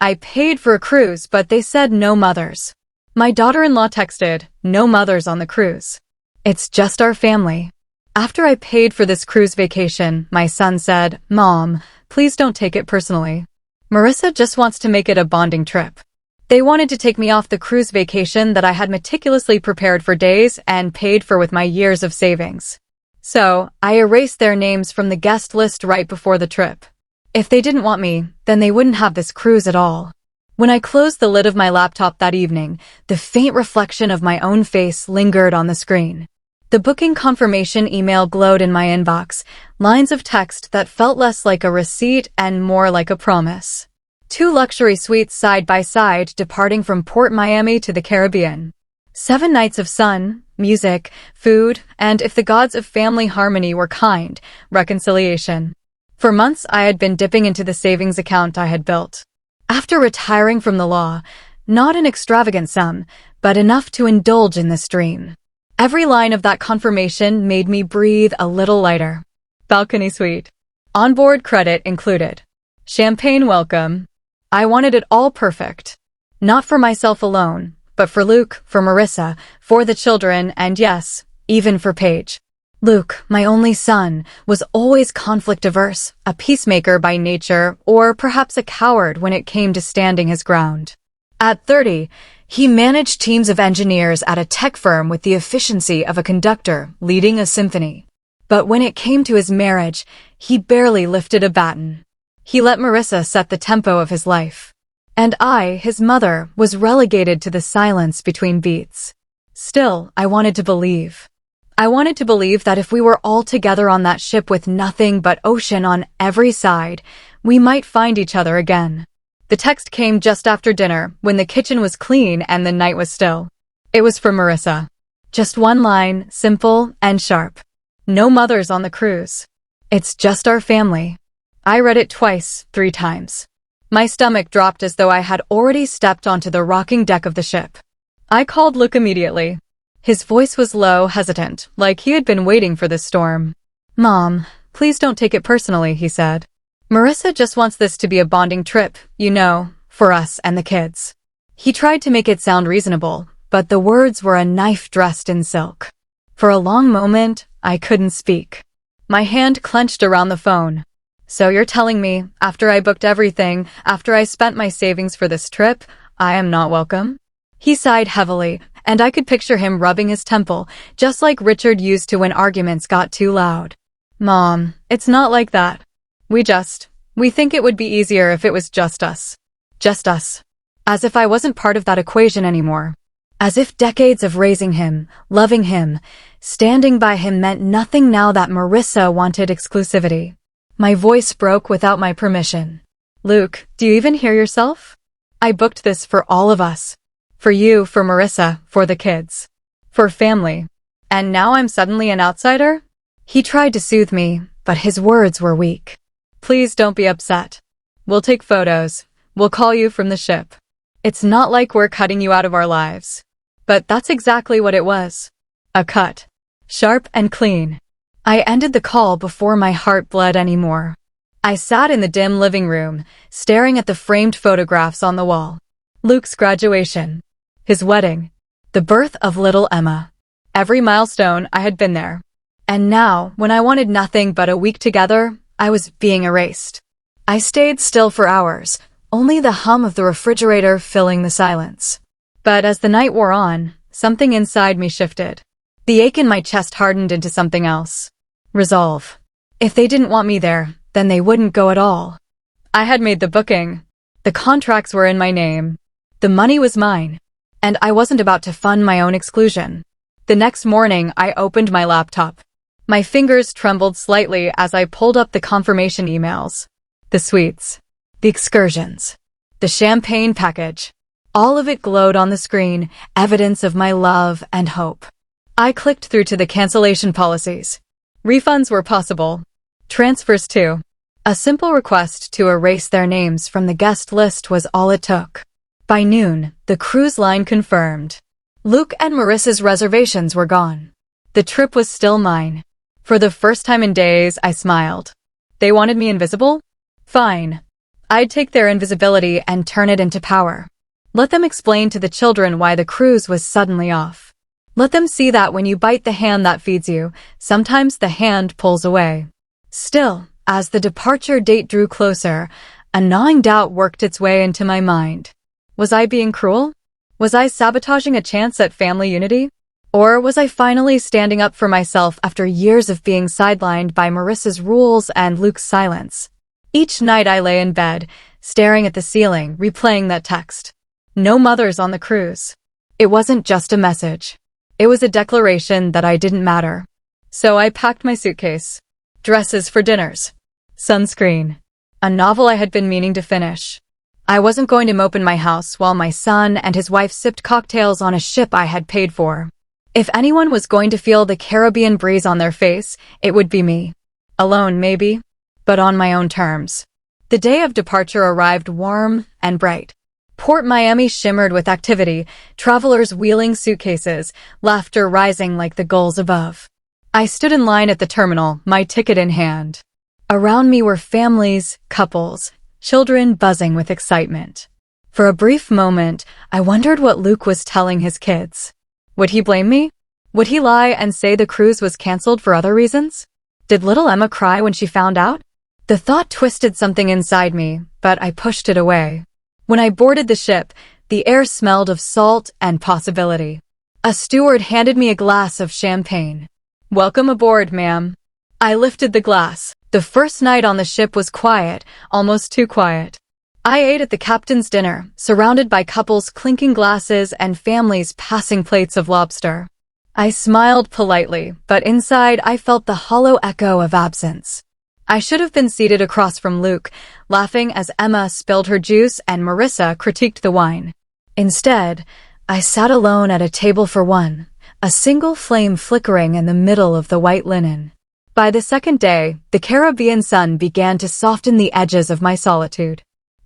I paid for a cruise, but they said no mothers. My daughter-in-law texted, no mothers on the cruise. It's just our family. After I paid for this cruise vacation, my son said, Mom, please don't take it personally. Marissa just wants to make it a bonding trip. They wanted to take me off the cruise vacation that I had meticulously prepared for days and paid for with my years of savings. So, I erased their names from the guest list right before the trip. If they didn't want me, then they wouldn't have this cruise at all. When I closed the lid of my laptop that evening, the faint reflection of my own face lingered on the screen. The booking confirmation email glowed in my inbox, lines of text that felt less like a receipt and more like a promise. 2 luxury suites side by side departing from Port Miami to the Caribbean. 7 nights of sun, music, food, and if the gods of family harmony were kind, reconciliation. For months I had been dipping into the savings account I had built. After retiring from the law, not an extravagant sum, but enough to indulge in this dream. Every line of that confirmation made me breathe a little lighter. Balcony suite. Onboard credit included. Champagne welcome. I wanted it all perfect. Not for myself alone, but for Luke, for Marissa, for the children, and yes, even for Paige. Luke, my only son, was always conflict-averse, a peacemaker by nature, or perhaps a coward when it came to standing his ground. At 30, he managed teams of engineers at a tech firm with the efficiency of a conductor leading a symphony. But when it came to his marriage, he barely lifted a baton. He let Marissa set the tempo of his life. And I, his mother, was relegated to the silence between beats. Still, I wanted to believe. I wanted to believe that if we were all together on that ship with nothing but ocean on every side, we might find each other again. The text came just after dinner, when the kitchen was clean and the night was still. It was from Marissa. Just one line, simple and sharp. No mothers on the cruise. It's just our family. I read it twice, 3 times. My stomach dropped as though I had already stepped onto the rocking deck of the ship. I called Luke immediately. His voice was low, hesitant, like he had been waiting for this storm. Mom, please don't take it personally, he said. Marissa just wants this to be a bonding trip, you know, for us and the kids. He tried to make it sound reasonable, but the words were a knife dressed in silk. For a long moment, I couldn't speak. My hand clenched around the phone. So you're telling me, after I booked everything, after I spent my savings for this trip, I am not welcome? He sighed heavily, and I could picture him rubbing his temple, just like Richard used to when arguments got too loud. Mom, it's not like that. We think it would be easier if it was just us. Just us. As if I wasn't part of that equation anymore. As if decades of raising him, loving him, standing by him meant nothing now that Marissa wanted exclusivity. My voice broke without my permission. Luke, do you even hear yourself? I booked this for all of us. For you, for Marissa, for the kids. For family. And now I'm suddenly an outsider? He tried to soothe me, but his words were weak. Please don't be upset. We'll take photos. We'll call you from the ship. It's not like we're cutting you out of our lives. But that's exactly what it was. A cut. Sharp and clean. I ended the call before my heart bled anymore. I sat in the dim living room, staring at the framed photographs on the wall. Luke's graduation. His wedding. The birth of little Emma. Every milestone, I had been there. And now, when I wanted nothing but a week together, I was being erased. I stayed still for hours, only the hum of the refrigerator filling the silence. But as the night wore on, something inside me shifted. The ache in my chest hardened into something else. Resolve. If they didn't want me there, then they wouldn't go at all. I had made the booking. The contracts were in my name. The money was mine. And I wasn't about to fund my own exclusion. The next morning, I opened my laptop. My fingers trembled slightly as I pulled up the confirmation emails. The suites. The excursions. The champagne package. All of it glowed on the screen, evidence of my love and hope. I clicked through to the cancellation policies. Refunds were possible. Transfers too. A simple request to erase their names from the guest list was all it took. By noon, the cruise line confirmed. Luke and Marissa's reservations were gone. The trip was still mine. For the first time in days, I smiled. They wanted me invisible? Fine. I'd take their invisibility and turn it into power. Let them explain to the children why the cruise was suddenly off. Let them see that when you bite the hand that feeds you, sometimes the hand pulls away. Still, as the departure date drew closer, a gnawing doubt worked its way into my mind. Was I being cruel? Was I sabotaging a chance at family unity? Or was I finally standing up for myself after years of being sidelined by Marissa's rules and Luke's silence? Each night I lay in bed, staring at the ceiling, replaying that text. No mothers on the cruise. It wasn't just a message. It was a declaration that I didn't matter. So I packed my suitcase. Dresses for dinners. Sunscreen. A novel I had been meaning to finish. I wasn't going to mope in my house while my son and his wife sipped cocktails on a ship I had paid for. If anyone was going to feel the Caribbean breeze on their face, it would be me. Alone, maybe, but on my own terms. The day of departure arrived warm and bright. Port Miami shimmered with activity, travelers wheeling suitcases, laughter rising like the gulls above. I stood in line at the terminal, my ticket in hand. Around me were families, couples, children buzzing with excitement. For a brief moment, I wondered what Luke was telling his kids. Would he blame me? Would he lie and say the cruise was canceled for other reasons? Did little Emma cry when she found out? The thought twisted something inside me, but I pushed it away. When I boarded the ship, the air smelled of salt and possibility. A steward handed me a glass of champagne. "Welcome aboard, ma'am." I lifted the glass. The first night on the ship was quiet, almost too quiet. I ate at the captain's dinner, surrounded by couples clinking glasses and families passing plates of lobster. I smiled politely, but inside I felt the hollow echo of absence. I should have been seated across from Luke, laughing as Emma spilled her juice and Marissa critiqued the wine. Instead, I sat alone at a table for one, a single flame flickering in the middle of the white linen. By the second day, the Caribbean sun began to soften the edges of my solitude.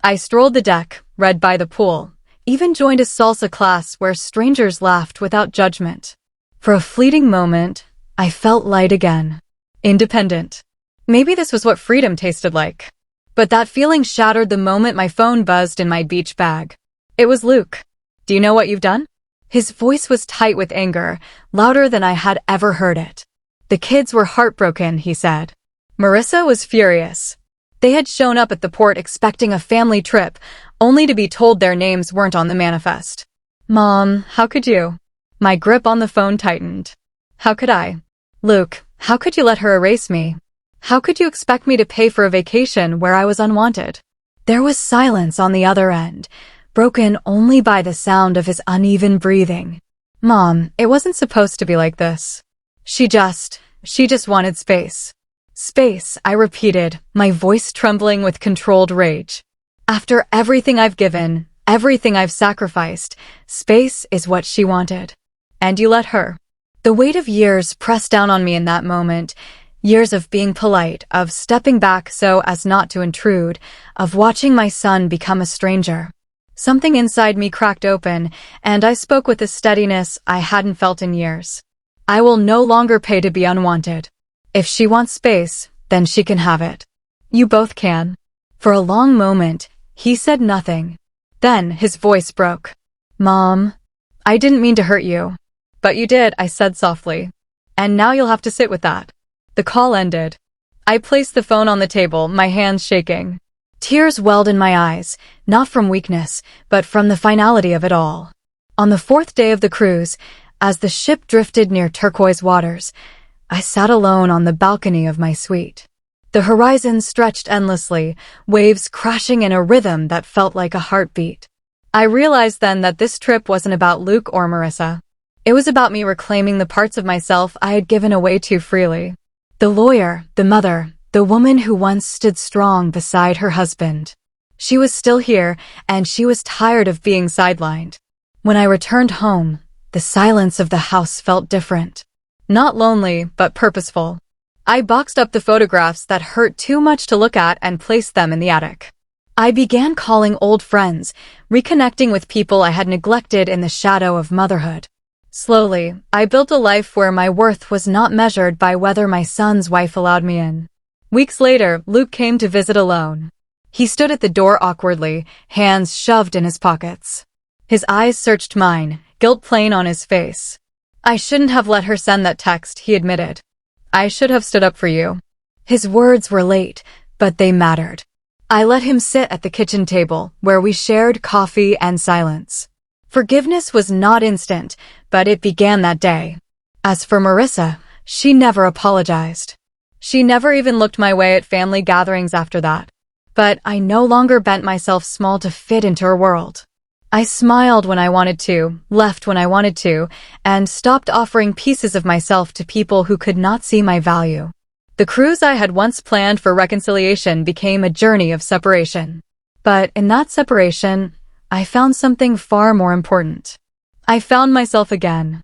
I strolled the deck, read by the pool, even joined a salsa class where strangers laughed without judgment. For a fleeting moment, I felt light again. Independent. Maybe this was what freedom tasted like. But that feeling shattered the moment my phone buzzed in my beach bag. It was Luke. "Do you know what you've done?" His voice was tight with anger, louder than I had ever heard it. "The kids were heartbroken," he said. Marissa was furious. They had shown up at the port expecting a family trip, only to be told their names weren't on the manifest. "Mom, how could you?" My grip on the phone tightened. How could I? "Luke, how could you let her erase me? How could you expect me to pay for a vacation where I was unwanted?" There was silence on the other end, broken only by the sound of his uneven breathing. "Mom, it wasn't supposed to be like this. She just wanted space." "Space," I repeated, my voice trembling with controlled rage. "After everything I've given, everything I've sacrificed, space is what she wanted. And you let her." The weight of years pressed down on me in that moment. Years of being polite, of stepping back so as not to intrude, of watching my son become a stranger. Something inside me cracked open, and I spoke with a steadiness I hadn't felt in years. "I will no longer pay to be unwanted. If she wants space, then she can have it. You both can." For a long moment, he said nothing. Then his voice broke. "Mom, I didn't mean to hurt you." "But you did," I said softly. "And now you'll have to sit with that." The call ended. I placed the phone on the table, my hands shaking. Tears welled in my eyes, not from weakness, but from the finality of it all. On the fourth day of the cruise, as the ship drifted near turquoise waters, I sat alone on the balcony of my suite. The horizon stretched endlessly, waves crashing in a rhythm that felt like a heartbeat. I realized then that this trip wasn't about Luke or Marissa. It was about me reclaiming the parts of myself I had given away too freely. The lawyer, the mother, the woman who once stood strong beside her husband. She was still here, and she was tired of being sidelined. When I returned home, the silence of the house felt different. Not lonely, but purposeful. I boxed up the photographs that hurt too much to look at and placed them in the attic. I began calling old friends, reconnecting with people I had neglected in the shadow of motherhood. Slowly, I built a life where my worth was not measured by whether my son's wife allowed me in. Weeks later, Luke came to visit alone. He stood at the door awkwardly, hands shoved in his pockets. His eyes searched mine, guilt plain on his face. I shouldn't have let her send that text, he admitted. I should have stood up for you. His words were late, but they mattered. I let him sit at the kitchen table, where we shared coffee and silence. Forgiveness was not instant, but it began that day. As for Marissa, she never apologized. She never even looked my way at family gatherings after that. But I no longer bent myself small to fit into her world. I smiled when I wanted to, left when I wanted to, and stopped offering pieces of myself to people who could not see my value. The cruise I had once planned for reconciliation became a journey of separation. But in that separation, I found something far more important. I found myself again,